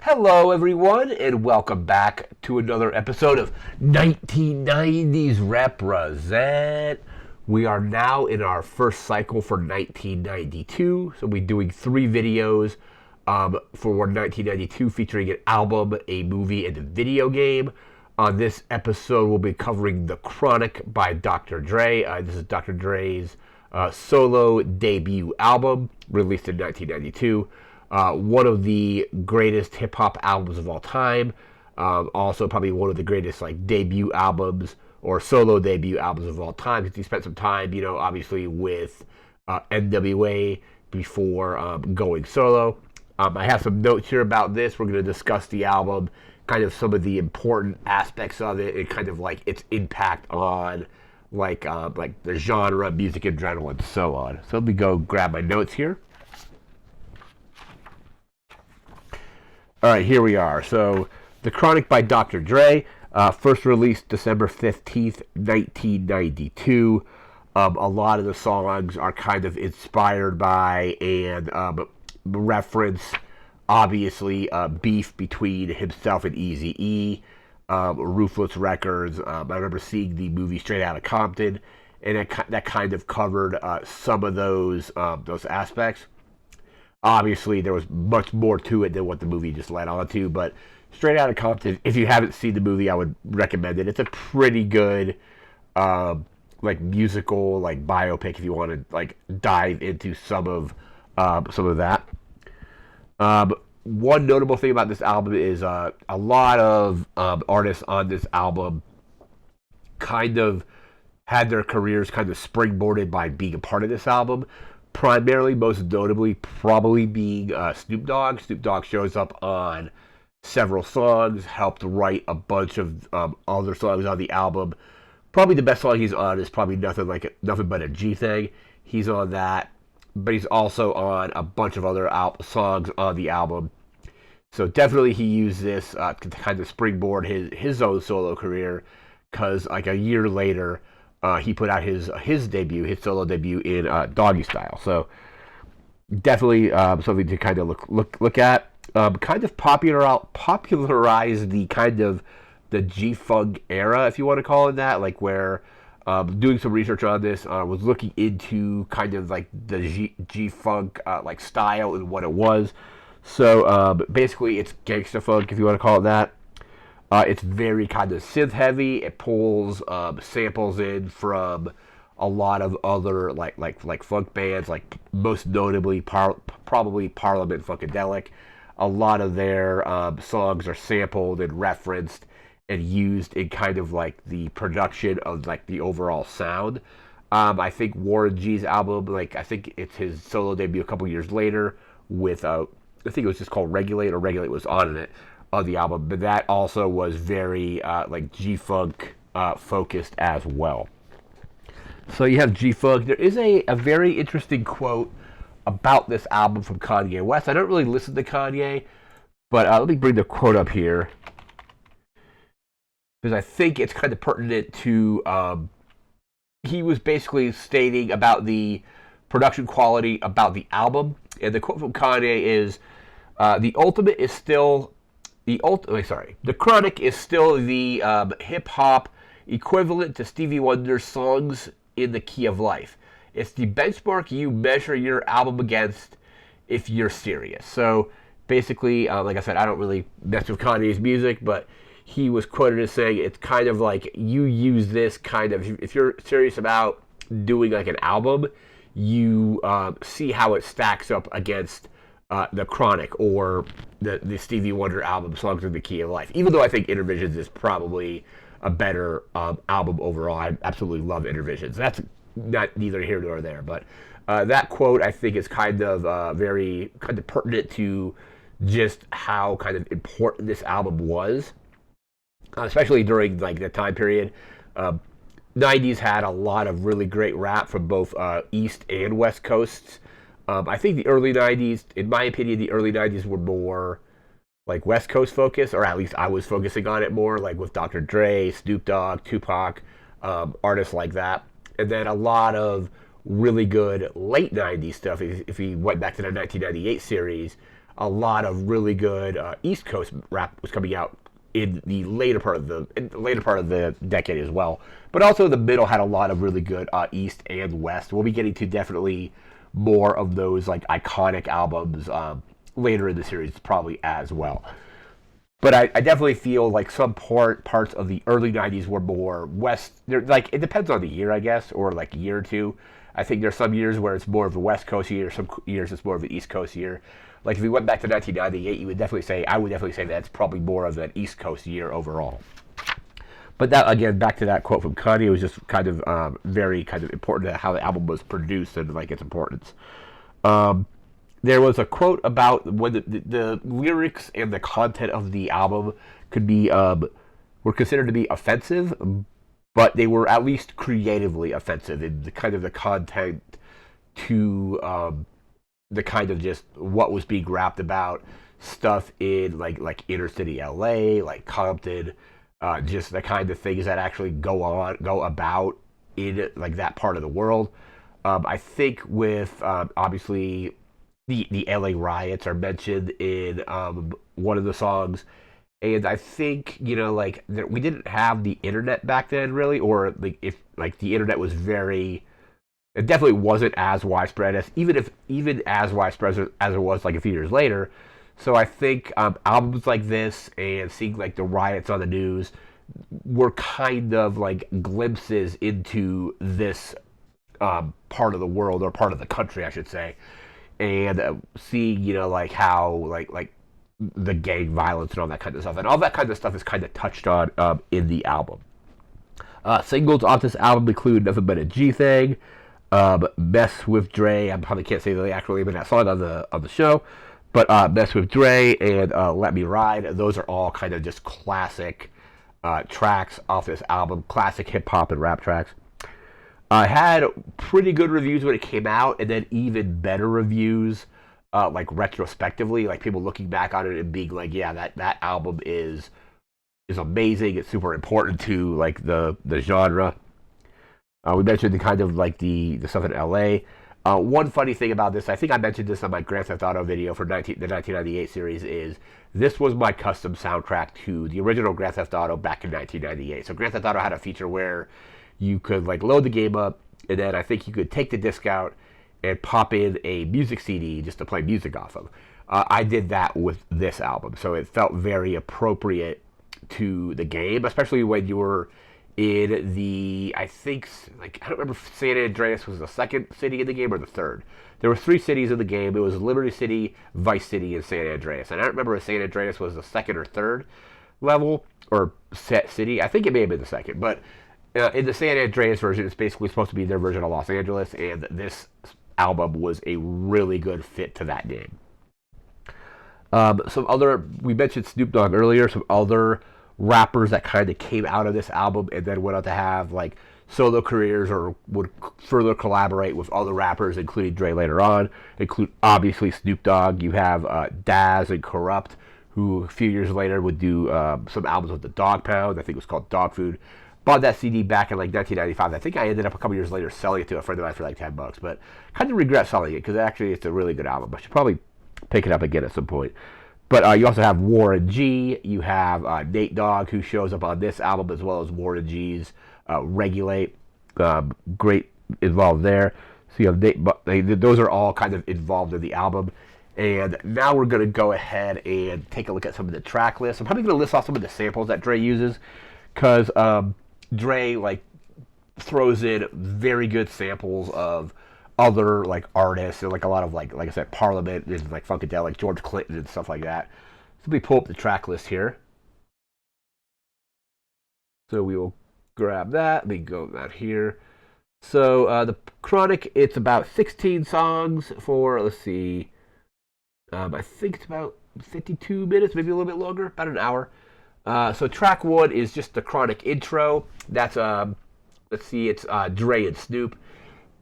Hello, everyone, and welcome back to another episode of 1990s Represent. We are now in our first cycle for 1992, so we're doing three videos for 1992 featuring an album, a movie, and a video game. On this episode, we'll be covering The Chronic by Dr. Dre. This is Dr. Dre's solo debut album, released in 1992. One of the greatest hip hop albums of all time. Also, probably one of the greatest debut albums or solo debut albums of all time. Because he spent some time, obviously with NWA before going solo. I have some notes here about this. We're going to discuss the album, kind of some of the important aspects of it, and kind of like its impact on the genre, music in general, and so on. So let me go grab my notes here. All right, here we are. So, The Chronic by Dr. Dre, first released December 15th, 1992. A lot of the songs are kind of inspired by and reference, obviously, beef between himself and Eazy-E, Ruthless Records. I remember seeing the movie Straight Outta Compton, and that kind of covered some of those aspects. Obviously, there was much more to it than what the movie just led on to, but Straight Outta Compton, if you haven't seen the movie, I would recommend it. It's a pretty good, musical, biopic if you want to, dive into some of that. One notable thing about this album is a lot of artists on this album kind of had their careers kind of springboarded by being a part of this album. Primarily, most notably, probably being Snoop Dogg. Snoop Dogg shows up on several songs, helped write a bunch of other songs on the album. Probably the best song he's on is probably Nothing But a G Thing. He's on that, but he's also on a bunch of other songs on the album. So definitely he used this to kind of springboard his own solo career, because a year later, he put out his solo debut in Doggy Style. So definitely something to kind of look at. Kind of popularized the kind of the G-Funk era, if you want to call it that, where doing some research on this, was looking into kind of the G-Funk style and what it was. So basically it's gangsta funk, if you want to call it that. It's very kind of synth heavy. It pulls samples in from a lot of other funk bands, most notably probably Parliament-Funkadelic. A lot of their songs are sampled and referenced and used in kind of the production of the overall sound. I think Warren G's album, I think it's his solo debut a couple years later with I think it was just called Regulate, or Regulate was on it. Of the album, but that also was very G-Funk focused as well. So you have G-Funk. There is a very interesting quote about this album from Kanye West. I don't really listen to Kanye, but let me bring the quote up here, because I think it's kind of pertinent to, he was basically stating about the production quality about the album, and the quote from Kanye is, the Chronic is still the hip hop equivalent to Stevie Wonder's songs in the key of life. It's the benchmark you measure your album against if you're serious. So basically, like I said, I don't really mess with Kanye's music, but he was quoted as saying it's kind of like you use this kind of, if you're serious about doing an album, you see how it stacks up against the Chronic or the Stevie Wonder album, Songs in the Key of Life. Even though I think Intervisions is probably a better album overall. I absolutely love Intervisions. That's not neither here nor there. But that quote, I think, is kind of very kind of pertinent to just how kind of important this album was, especially during the time period. 90s had a lot of really great rap from both East and West Coasts. I think the early 90s, in my opinion, the early 90s were more West Coast focused, or at least I was focusing on it more, with Dr. Dre, Snoop Dogg, Tupac, artists like that. And then a lot of really good late 90s stuff. If we went back to the 1998 series, a lot of really good East Coast rap was coming out in the later part of the decade as well. But also the middle had a lot of really good East and West. We'll be getting to definitely more of those like iconic albums later in the series probably as well. But I definitely feel like some parts of the early '90s were more West. They're like it depends on the year, I guess, or like a year or two. I think there's some years where it's more of a West Coast year, some years it's more of an East Coast year. Like if we went back to 1998, you would definitely say I would definitely say that's probably more of an East Coast year overall. But that again, back to that quote from Kanye, was just kind of very kind of important to how the album was produced and like its importance. Um, there was a quote about when the lyrics and the content of the album could be were considered to be offensive, but they were at least creatively offensive in the kind of the content to the kind of just what was being rapped about, stuff in like inner city LA, like Compton, just the kind of things that actually go about in like that part of the world. I think with obviously the LA riots are mentioned in one of the songs, and I think like we didn't have the internet back then really, or like if like the internet was very it definitely wasn't as widespread as even as widespread as it was like a few years later. So I think albums like this and seeing like the riots on the news were kind of like glimpses into this part of the world or part of the country, I should say, and seeing like how like the gang violence and all that kind of stuff, and all that kind of stuff is kind of touched on in the album. Singles off this album include Nothing But a G Thing, Mess with Dre. I probably can't say the actual name of that song on the show, but Mess with Dre and Let Me Ride. Those are all kind of just classic tracks off this album, classic hip hop and rap tracks. I had pretty good reviews when it came out, and then even better reviews, like retrospectively, like people looking back on it and being like, "Yeah, that album is amazing. It's super important to like the genre." We mentioned the kind of like the stuff in LA. One funny thing about this, I think I mentioned this on my Grand Theft Auto video for the 1998 series, is this was my custom soundtrack to the original Grand Theft Auto back in 1998. So Grand Theft Auto had a feature where you could like load the game up, and then I think you could take the disc out and pop in a music CD just to play music off of. I did that with this album, so it felt very appropriate to the game, especially when you were in the, I think, like, I don't remember if San Andreas was the second city in the game or the third. There were three cities in the game. It was Liberty City, Vice City, and San Andreas. And I don't remember if San Andreas was the second or third level or set city. I think it may have been the second, but in the San Andreas version, it's basically supposed to be their version of Los Angeles, and this album was a really good fit to that game. We mentioned Snoop Dogg earlier, some other rappers that kind of came out of this album and then went on to have like solo careers or would further collaborate with other rappers, including Dre later on. Include obviously Snoop Dogg. You have Daz and Corrupt, who a few years later would do some albums with the Dog Pound. I think it was called Dog Food. Bought that CD back in like 1995. I think I ended up a couple years later selling it to a friend of mine for like $10, but kind of regret selling it because actually it's a really good album. I should probably pick it up again at some point. But you also have Warren G. You have Nate Dogg, who shows up on this album, as well as Warren G's Regulate. Great involved there. So you have Nate, those are all kind of involved in the album. And now we're going to go ahead and take a look at some of the track lists. I'm probably going to list off some of the samples that Dre uses, because Dre like throws in very good samples of other like artists and like a lot of like I said, Parliament and like Funkadelic, George Clinton and stuff like that. So let me pull up the track list here. So we will grab that. Let me go that here. So the Chronic, it's about 16 songs for, let's see, I think it's about 52 minutes, maybe a little bit longer, about an hour. So track one is just the Chronic intro. That's let's see, it's Dre and Snoop.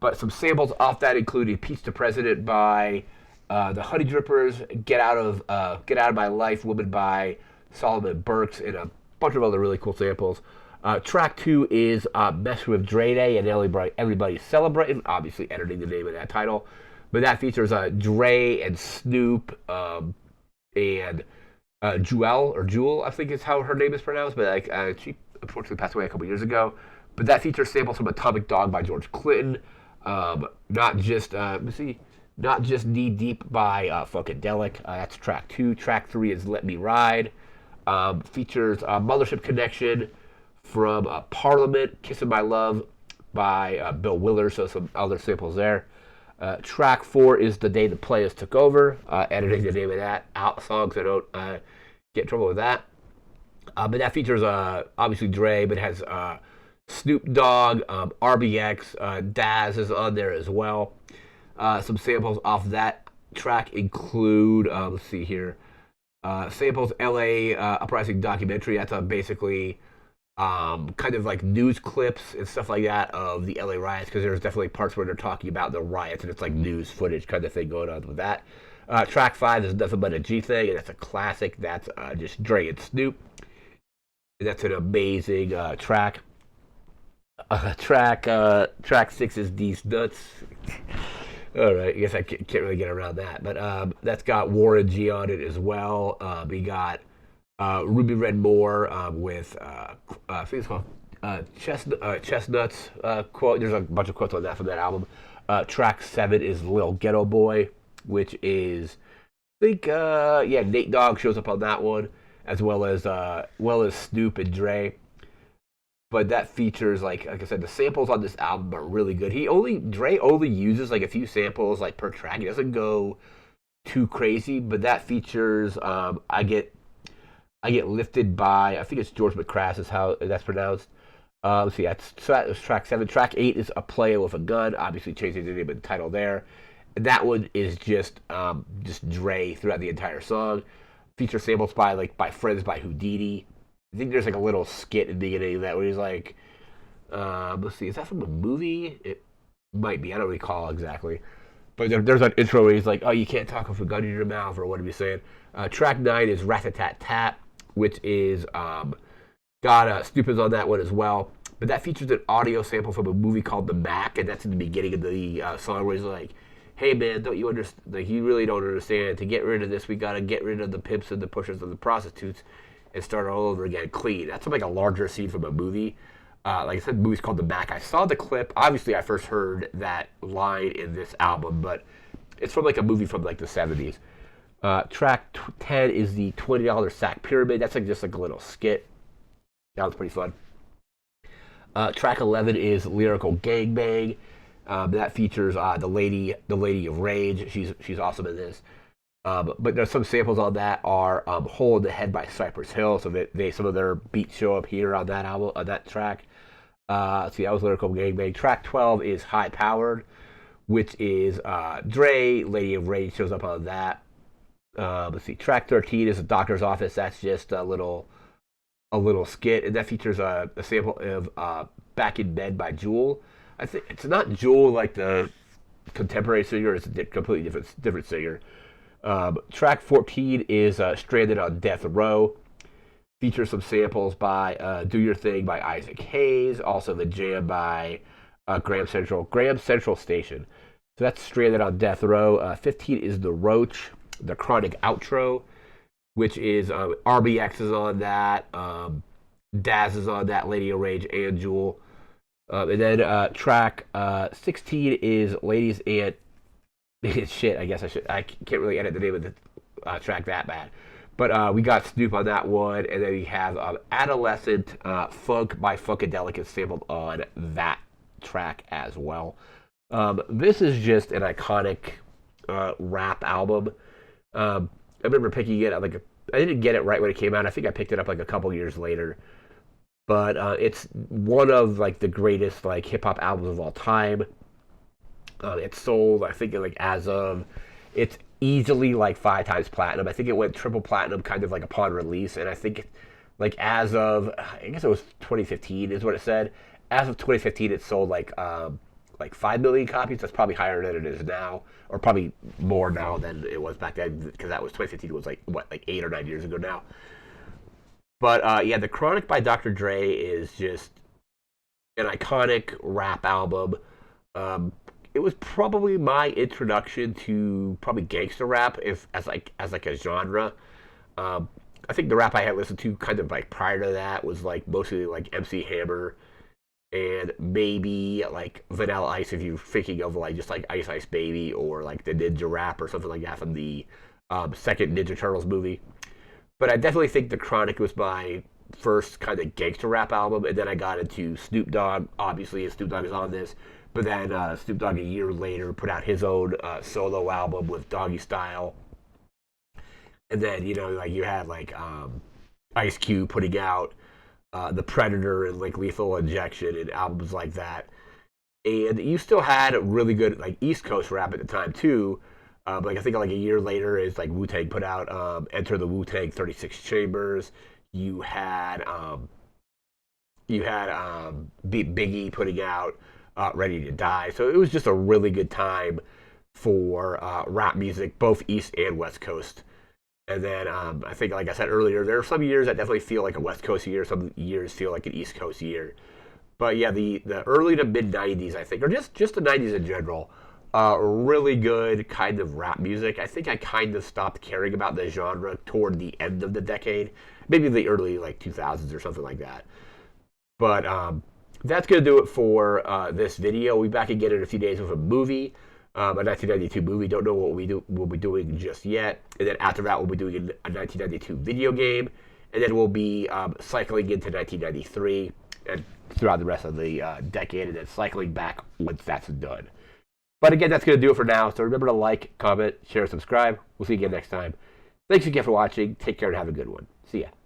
But some samples off that included "Peace to President" by the Honey Drippers, "Get Out of My Life" Woman by Solomon Burks, and a bunch of other really cool samples. Track two is "Mess with Dre Day" and Everybody's Celebrating, obviously editing the name of that title, But that features Dre and Snoop and Jewel, or Jewel, I think is how her name is pronounced. But like she unfortunately passed away a couple years ago. But that features samples from Atomic Dog by George Clinton. Not just let's see, not just Knee Deep by Funkadelic. That's track 2. Track 3 is Let Me Ride. Features Mothership Connection from Parliament, Kissing My Love by Bill Willers, so some other samples there. Track 4 is The Day the Players Took Over, editing the name of that out song so I don't get in trouble with that. But that features obviously Dre, but it has Snoop Dogg, RBX, Daz is on there as well. Some samples off that track include, let's see here, samples LA Uprising documentary. That's basically kind of like news clips and stuff like that of the LA riots, because there's definitely parts where they're talking about the riots and it's like news footage kind of thing going on with that. Track 5 is Nothing But a G Thing, and that's a classic. That's just Dre and Snoop. And that's an amazing track. Track 6 is These Nuts. All right, I guess I can't really get around that. But that's got Warren G on it as well. We got Ruby Red Moore with, I think it's called Chestnuts quote. There's a bunch of quotes on that from that album. Track 7 is Lil Ghetto Boy, which is, I think, Nate Dogg shows up on that one, as well as Snoop and Dre. But that features, like I said, the samples on this album are really good. Dre only uses like a few samples like per track. He doesn't go too crazy, but that features I get lifted by, I think it's George McCrass is how that's pronounced. Let's see, that was track 7. Track 8 is A Player with a Gun, obviously changing the name and the title there. And that one is just Dre throughout the entire song. Features samples by Friends by Houdini. I think there's like a little skit in the beginning of that where he's like, let's see, is that from a movie? It might be, I don't recall exactly. But there's an intro where he's like, oh, you can't talk with a gun in your mouth, or what are we saying? Track 9 is Rat-A-Tat-Tat, which is, got Snoop is on that one as well. But that features an audio sample from a movie called The Mac, and that's in the beginning of the song where he's like, hey man, don't you understand? Like, you really don't understand. To get rid of this, we gotta get rid of the pimps and the pushers and the prostitutes and start all over again clean. That's like a larger scene from a movie. Like I said, the movie's called The Mac. I saw the clip. Obviously, I first heard that line in this album, but it's from like a movie from like the 70s. Track 10 is the $20 Sack Pyramid. That's like just like a little skit. That was pretty fun. Track 11 is Lyrical Gangbang. That features the lady of Rage. She's awesome in this. But there's some samples on that are Hole in the Head by Cypress Hill. So some of their beats show up here on that album, on that track. Let's see, that was Lyrical Gangbang. Track 12 is High Powered, which is Dre. Lady of Rage shows up on that. Let's see, track 13 is The Doctor's Office. That's just a little skit, and that features a sample of Back in Bed by Jewel. I think it's not Jewel like the contemporary singer. It's a completely different singer. Track 14 is Stranded on Death Row. Features some samples by Do Your Thing by Isaac Hayes. Also the jam by Graham Central Station. So that's Stranded on Death Row. 15 is The Roach, the Chronic Outro, which is RBX is on that. Daz is on that, Lady of Rage and Jewel. And then track 16 is Ladies and shit. I guess I can't really edit the name of the track that bad. But we got Snoop on that one, and then we have Adolescent Funk by Funkadelic is sampled on that track as well. This is just an iconic rap album. I remember picking it up I didn't get it right when it came out. I think I picked it up like a couple years later. But it's one of like the greatest like hip hop albums of all time. It's sold, I think, it's easily like 5 times platinum. I think it went triple platinum kind of like upon release, and I think like as of, I guess it was 2015 is what it said. As of 2015, it sold like 5 million copies. That's probably higher than it is now, or probably more now than it was back then, because that was 2015 was like 8 or 9 years ago now. But yeah, The Chronic by Dr. Dre is just an iconic rap album. it was probably my introduction to probably gangster rap, if as like a genre. Um, I think the rap I had listened to kind of like prior to that was like mostly like MC Hammer and maybe like Vanilla Ice if you're thinking of like just like Ice Ice Baby or like the Ninja Rap or something like that from the second Ninja Turtles movie. But I definitely think The Chronic was my first kind of gangster rap album, and then I got into Snoop Dogg. Obviously, and Snoop Dogg is on this, but then Snoop Dogg a year later put out his own solo album with Doggy Style, and then like you had like Ice Cube putting out The Predator and like Lethal Injection and albums like that. And you still had really good like East Coast rap at the time too. Like I think like a year later is like Wu Tang put out Enter the Wu Tang 36 Chambers. You had Biggie putting out Ready to Die. So it was just a really good time for rap music, both East and West Coast. And then I think, like I said earlier, there are some years that definitely feel like a West Coast year. Some years feel like an East Coast year. But yeah, the early to mid '90s, I think, or just the '90s in general, really good kind of rap music. I think I kind of stopped caring about the genre toward the end of the decade, maybe the early like 2000s or something like that. But that's gonna do it for this video. We'll be back again in a few days with a movie. A 1992 movie. Don't know what we'll be doing just yet. And then after that, we'll be doing a 1992 video game. And then we'll be cycling into 1993 and throughout the rest of the decade, and then cycling back once that's done. But again, that's going to do it for now. So remember to like, comment, share, subscribe. We'll see you again next time. Thanks again for watching. Take care and have a good one. See ya.